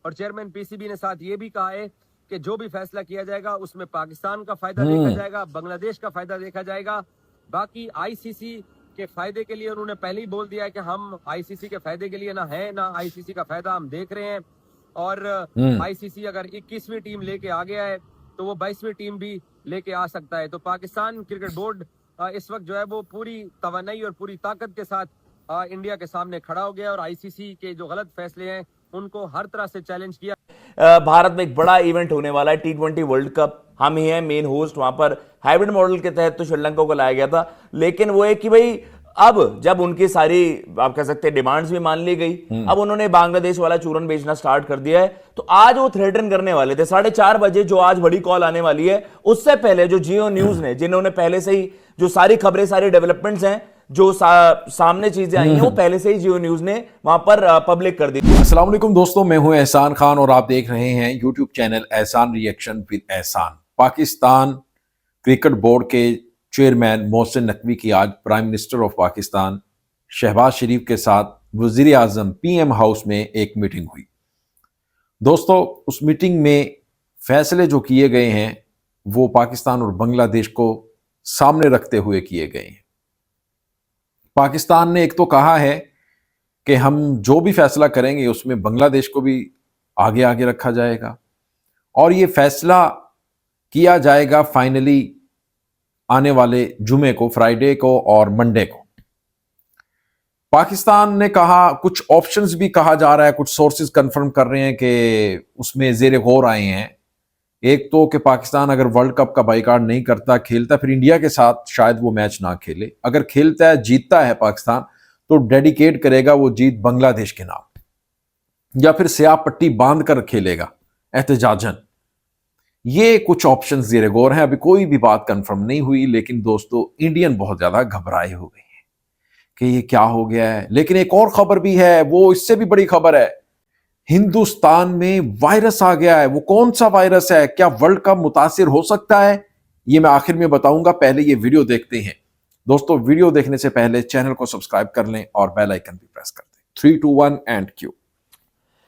और chairman PCB ने साथ ये भी कहा है कि जो भी फैसला किया जाएगा उसमें पाकिस्तान का फायदा देखा जाएगा, बांग्लादेश का फायदा देखा जाएगा। बाकी आईसीसी के फायदे के लिए उन्होंने पहले ही बोल दिया है कि हम आईसीसी के फायदे के लिए ना है ना आईसीसी का फायदा हम देख रहे हैं। और आईसीसी अगर 21वीं टीम लेके आ गया है तो वो 22वीं टीम भी लेके आ सकता है। तो पाकिस्तान क्रिकेट बोर्ड इस वक्त जो है वो पूरी तवानाई और पूरी ताकत के साथ इंडिया के सामने खड़ा हो गया और आईसीसी के जो गलत फैसले हैं उनको हर तरह से चैलेंज किया। भारत में एक बड़ा इवेंट होने वाला है T20 वर्ल्ड कप। हम ही हैं मेन होस्ट। वहां पर हाइब्रिड मॉडल के तहत तो श्रीलंका को लाया गया था, लेकिन वो है कि भाई अब जब उनकी सारी आप कह सकते हैं डिमांड्स भी मान ली गई, अब उन्होंने बांग्लादेश वाला चूरन बेचना स्टार्ट कर दिया है। तो आज वो थ्रेटन करने वाले थे 4:30 बजे, जो आज बड़ी कॉल आने वाली है। उससे पहले जो जियो न्यूज ने, जिन्होंने पहले से ही जो सारी खबरें, सारी डेवलपमेंट्स हैं, जो सामने चीजें आई हैं, वो पहले से ही जियो न्यूज ने वहां पर पब्लिक कर दी। अस्सलाम वालेकुम दोस्तों, मैं हूं एहसान खान और आप देख रहे हैं YouTube channel Ehsan reaction with Ehsan. Pakistan cricket board के चेयरमैन मोहसिन नकवी की आज prime minister of Pakistan Shehbaz Sharif के साथ वजीर आजम पीएम हाउस में एक मीटिंग हुई। दोस्तों, उस मीटिंग में फैसले जो किए गए हैं वो पाकिस्तान और बांग्लादेश को सामने रखते हुए किए गए हैं। पाकिस्तान ने एक तो कहा है कि हम जो भी फैसला करेंगे उसमें बांग्लादेश को भी आगे आगे रखा जाएगा और ये फैसला किया जाएगा फाइनली आने वाले जुमे को, फ्राइडे को और मंडे को। पाकिस्तान ने कहा, कुछ ऑप्शंस भी कहा जा रहा है, कुछ सोर्सेज कंफर्म कर रहे हैं कि उसमें जेर गौर आए हैं। एक तो कि पाकिस्तान अगर वर्ल्ड कप का बाइकआउट नहीं करता, खेलता, फिर इंडिया के साथ शायद वो मैच ना खेले। अगर खेलता है, जीतता है पाकिस्तान, तो डेडिकेट करेगा वो जीत बांग्लादेश के नाम या फिर स्याह पट्टी बांध कर खेलेगा एहतजाजन। ये कुछ ऑप्शन ज़ेरे गौर हैं, अभी कोई भी बात कंफर्म नहीं हुई। लेकिन दोस्तों, इंडियन बहुत ज्यादा घबराए हो गए हैं कि ये क्या हो गया है। लेकिन एक और खबर भी है, वो इससे भी बड़ी खबर है। हिंदुस्तान में वायरस आ गया है। वो कौन सा वायरस है, क्या वर्ल्ड कप मुतासिर हो सकता है, ये मैं आखिर में बताऊंगा। पहले ये वीडियो देखते हैं। दोस्तों, वीडियो देखने से पहले चैनल को सब्सक्राइब कर लें और बेल आइकन भी प्रेस कर दें। 3, 2, 1 and cue.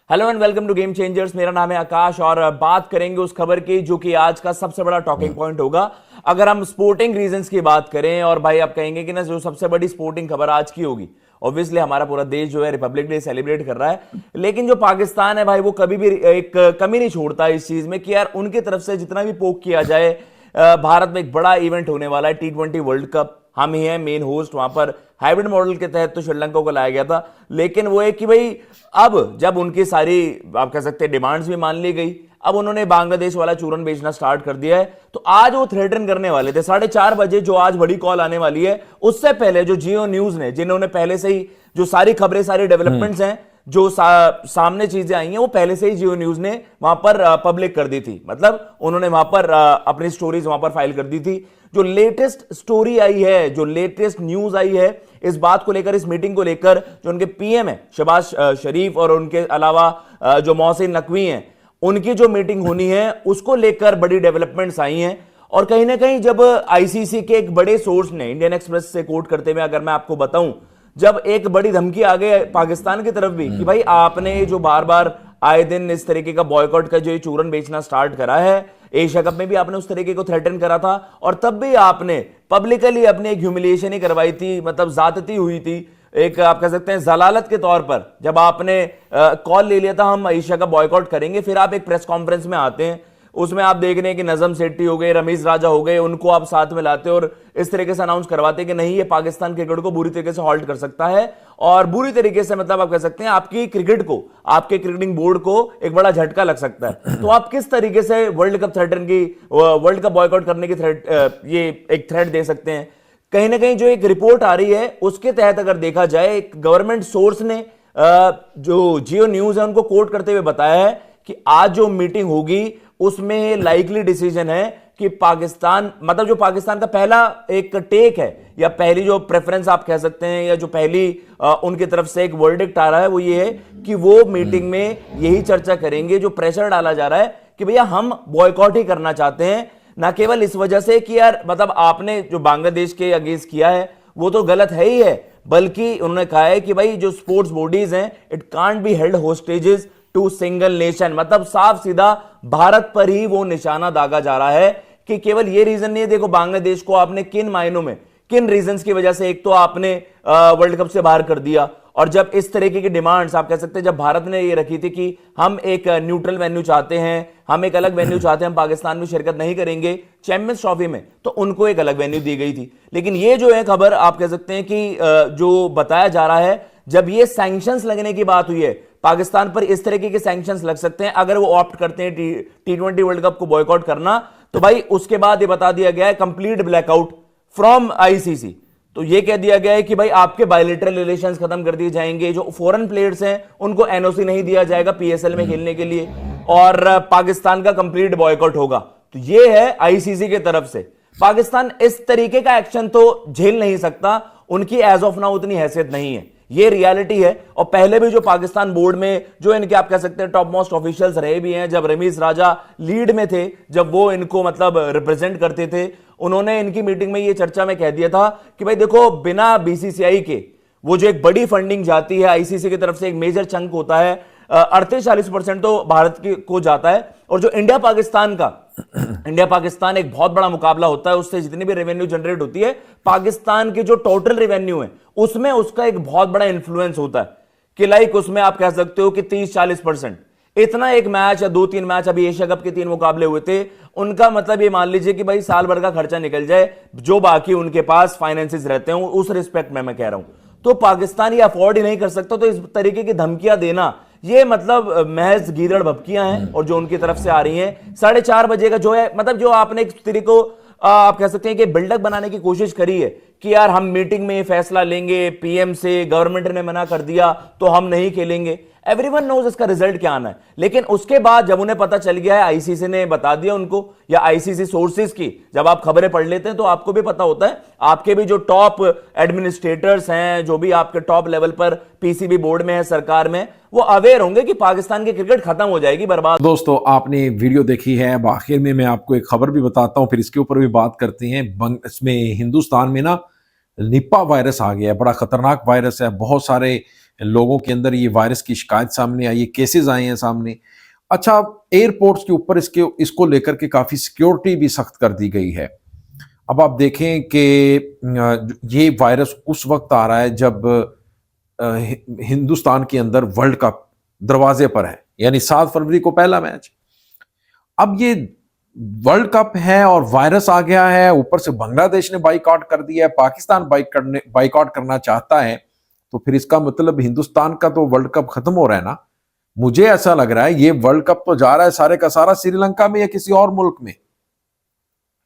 Hello and welcome to Game Changers. मेरा नाम है आकाश और बात करेंगे उस खबर की जो कि आज का सबसे बड़ा टॉकिंग पॉइंट होगा। अगर हम स्पोर्टिंग रीजंस की बात करें, और भाई आप कहेंगे कि ना जो सबसे बड़ी स्पोर्टिंग खबर आज की होगी, ऑब्वियसली हमारा पूरा देश जो है रिपब्लिक डे सेलिब्रेट कर रहा है, लेकिन जो पाकिस्तान है भाई, वो कभी भी एक कमी नहीं छोड़ता इस चीज में कि यार उनकी तरफ से जितना भी पोक किया जाए। भारत में एक बड़ा इवेंट होने वाला है T20 वर्ल्ड कप। हम ही हैं मेन होस्ट। वहां पर हाइब्रिड मॉडल के तहत तो श्रीलंका को लाया गया था, लेकिन वो है कि भाई अब जब उनकी सारी आप कह सकते हैं डिमांड्स भी मान ली गई, अब उन्होंने बांग्लादेश वाला चूरन बेचना स्टार्ट कर दिया है। तो आज वो थ्रेटन करने वाले थे 4:30 बजे, जो आज बड़ी कॉल आने वाली है। उससे पहले जो जियो न्यूज ने, जिन्होंने पहले से ही जो सारी खबरें, सारी डेवलपमेंट्स हैं, जो सामने चीजें आई हैं, वो पहले से ही जियो न्यूज ने वहां पर पब्लिक कर दी थी। मतलब उन्होंने वहां पर अपनी स्टोरीज वहां पर फाइल कर दी थी। जो लेटेस्ट स्टोरी आई है, जो लेटेस्ट न्यूज आई है इस बात को लेकर, इस मीटिंग को लेकर, जो उनके पीएम है शहबाज शरीफ और उनके अलावा जो मोहसिन नकवी हैं, उनकी जो मीटिंग होनी है उसको लेकर बड़ी डेवलपमेंट्स आई हैं। और कहीं ना कहीं जब आईसीसी के एक बड़े सोर्स ने, इंडियन एक्सप्रेस से कोट करते हुए अगर मैं आपको बताऊं, जब एक बड़ी धमकी आ गई पाकिस्तान की तरफ भी कि भाई आपने जो बार बार आए दिन इस तरीके का बॉयकॉट का जो ये चूरन बेचना स्टार्ट करा है, एशिया कप में भी आपने उस तरीके को थ्रेटन करा था और तब भी आपने पब्लिकली अपनी एक ह्यूमिलिएशन ही करवाई थी, मतलब ज्यादती हुई थी एक आप कह सकते हैं जलालत के तौर पर। जब आपने कॉल ले लिया था हम एशिया का बॉयकॉट करेंगे, फिर आप एक प्रेस कॉन्फ्रेंस में आते हैं, उसमें आप देख रहे हैं कि नजम सेट्टी हो गए, रमीज राजा हो गए, उनको आप साथ में लाते और इस तरीके से अनाउंस करवाते कि नहीं, ये पाकिस्तान क्रिकेट को बुरी तरीके से हॉल्ट कर सकता है और बुरी तरीके से, मतलब आप कह सकते हैं आपकी क्रिकेट को, आपके क्रिकेटिंग बोर्ड को एक बड़ा झटका लग सकता है। तो आप किस तरीके से वर्ल्ड कप थ्रेटन की, वर्ल्ड कप बॉयकॉट करने की ये एक थ्रेट दे सकते हैं? कहीं ना कहीं जो एक रिपोर्ट आ रही है उसके तहत अगर देखा जाए, एक गवर्नमेंट सोर्स ने जो जियो न्यूज है उनको कोट करते हुए बताया है कि आज जो मीटिंग होगी उसमें लाइकली डिसीजन है कि पाकिस्तान, मतलब जो पाकिस्तान का पहला एक टेक है या पहली जो प्रेफरेंस आप कह सकते हैं, या जो पहली उनकी तरफ से एक वर्डिक्ट आ रहा है, वो ये है कि वो मीटिंग में यही चर्चा करेंगे, जो प्रेशर डाला जा रहा है कि भैया हम बॉयकॉट ही करना चाहते हैं, ना केवल इस वजह से कि यार मतलब आपने जो बांग्लादेश के अगेंस्ट किया है वो तो गलत है ही है, बल्कि उन्होंने कहा है कि भाई जो स्पोर्ट्स बॉडीज हैं, it can't be held hostages to single nation, मतलब साफ सीधा भारत पर ही वो निशाना दागा जा रहा है कि केवल ये रीजन नहीं है। देखो बांग्लादेश को आपने किन मायनों में, किन रीजंस की वजह से, एक तो आपने वर्ल्ड कप से बाहर कर दिया, और जब इस तरीके की डिमांड्स आप कह सकते हैं, जब भारत ने ये रखी थी कि हम एक न्यूट्रल वेन्यू चाहते हैं, हम एक अलग वेन्यू चाहते हैं, हम पाकिस्तान में शिरकत नहीं करेंगे चैंपियंस ट्रॉफी में, तो उनको एक अलग वेन्यू दी गई थी। लेकिन ये जो है खबर आप कह सकते हैं कि जो बताया जा रहा है, जब ये सैंक्शंस लगने की बात हुई है, पाकिस्तान पर इस तरीके के सैंक्शंस लग सकते हैं अगर वो ऑप्ट करते हैं T20 वर्ल्ड कप को बॉयकॉट करना, तो भाई उसके बाद ये बता दिया गया है कंप्लीट ब्लैकआउट फ्रॉम आईसीसी। तो ये कह दिया गया है कि भाई आपके बायलैटरल रिलेशंस खत्म कर दिए जाएंगे, जो फॉरेन प्लेयर्स हैं उनको एनओसी नहीं दिया जाएगा पीएसएल में खेलने के लिए, और पाकिस्तान का कंप्लीट बॉयकॉट होगा। तो ये है आईसीसी की तरफ से। पाकिस्तान इस तरीके का एक्शन तो झेल नहीं सकता, उनकी एज ऑफ नाउ उतनी हैसियत नहीं है, ये रियलिटी है। और पहले भी जो पाकिस्तान बोर्ड में जो इनके आप कह सकते हैं टॉप मोस्ट ऑफिशियल्स रहे भी हैं, जब रमीज राजा लीड में थे, जब वो इनको मतलब रिप्रेजेंट करते थे, उन्होंने इनकी मीटिंग में ये चर्चा में कह दिया था कि भाई देखो बिना बीसीसीआई के वो जो एक बड़ी फंडिंग जाती है आईसीसी की तरफ से, एक मेजर चंक होता है 38-40% तो भारत को जाता है, और जो इंडिया पाकिस्तान एक बहुत बड़ा मुकाबला होता है, उससे जितनी भी रेवेन्यू जनरेट होती है, पाकिस्तान की जो टोटल रेवेन्यू है उसमें उसका एक बहुत बड़ा इंफ्लुएंस होता है कि लाइक उसमें आप कह सकते हो कि 30-40% इतना एक मैच या 2-3 मैच, अभी एशिया कप के 3 मुकाबले हुए थे, उनका मतलब ये मान लीजिए कि भाई साल भर का खर्चा निकल जाए, जो बाकी उनके पास फाइनेंसेस रहते हैं, उस रिस्पेक्ट में मैं कह रहा हूं। तो पाकिस्तान ये अफोर्ड ही नहीं कर सकता, तो इस तरीके की धमकियां देना ये मतलब महज गीदड़ भभकियां हैं, और जो उनकी तरफ से आ रही हैं 4:30 बजे का जो है, मतलब जो आपने एक तरीके को आप कह सकते हैं कि बिल्डअप बनाने की कोशिश करी है कि यार हम मीटिंग में फैसला लेंगे, पीएम से गवर्नमेंट ने मना कर दिया तो हम नहीं खेलेंगे, एवरीवन नोज इसका रिजल्ट क्या आना है। लेकिन उसके बाद जब उन्हें पता चल गया है, आईसीसी ने बता दिया उनको, या आईसीसी सोर्सेज की जब आप खबरें पढ़ लेते हैं तो आपको भी पता होता है, आपके भी जो टॉप एडमिनिस्ट्रेटर्स हैं, जो भी आपके टॉप लेवल पर पीसीबी बोर्ड में है, सरकार में, वो अवेयर होंगे कि पाकिस्तान की क्रिकेट खत्म हो जाएगी, बर्बाद। दोस्तों आपने वीडियो देखी है, अब आखिर में मैं आपको एक खबर भी बताता हूं, फिर इसके ऊपर भी बात करते हैं। इसमें हिंदुस्तान में ना निपा वायरस आ गया है, बड़ा खतरनाक वायरस है, बहुत सारे लोगों के अंदर ये वायरस की शिकायत सामने आई है, केसेस आए हैं सामने। अच्छा, एयरपोर्ट्स के ऊपर इसको लेकर के काफी सिक्योरिटी भी सख्त कर दी गई है। अब आप देखें कि ये वायरस उस वक्त आ रहा है जब हिंदुस्तान के अंदर वर्ल्ड कप दरवाजे पर है, यानी 7 फरवरी को पहला मैच। अब ये वर्ल्ड कप है और वायरस आ गया है, ऊपर से बांग्लादेश ने बाइकआउट कर दिया है, पाकिस्तान बाइकआउट करना चाहता है, तो फिर इसका मतलब हिंदुस्तान का तो वर्ल्ड कप खत्म हो रहा है ना। मुझे ऐसा लग रहा है ये वर्ल्ड कप तो जा रहा है सारे का सारा श्रीलंका में या किसी और मुल्क में,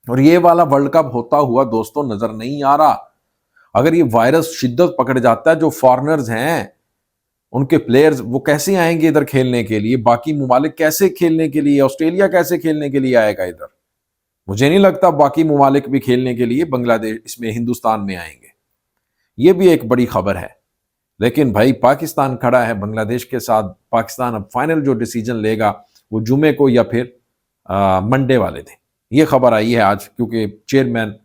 और ये वाला वर्ल्ड कप होता हुआ दोस्तों नजर नहीं आ रहा। अगर ये वायरस शिद्दत पकड़ जाता है, जो फॉरेनर्स हैं उनके प्लेयर्स वो कैसे आएंगे इधर खेलने के लिए, बाकी मुमालिक कैसे खेलने के लिए, ऑस्ट्रेलिया कैसे खेलने के लिए आएगा इधर। मुझे नहीं लगता बाकी मुमालिक भी खेलने के लिए बांग्लादेश इसमें हिंदुस्तान में आएंगे। ये भी एक बड़ी खबर है। लेकिन भाई पाकिस्तान खड़ा है बांग्लादेश के साथ, पाकिस्तान अब फाइनल जो डिसीजन लेगा वो जुमे को या फिर मंडे वाले दिन। ये खबर आई है आज, क्योंकि चेयरमैन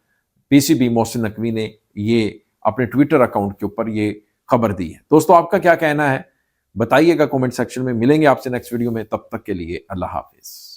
पीसीबी मोहसिन नकवी ने ये अपने ट्विटर अकाउंट के ऊपर ये खबर दी है। दोस्तों आपका क्या कहना है बताइएगा कमेंट सेक्शन में। मिलेंगे आपसे नेक्स्ट वीडियो में, तब तक के लिए अल्लाह हाफिज।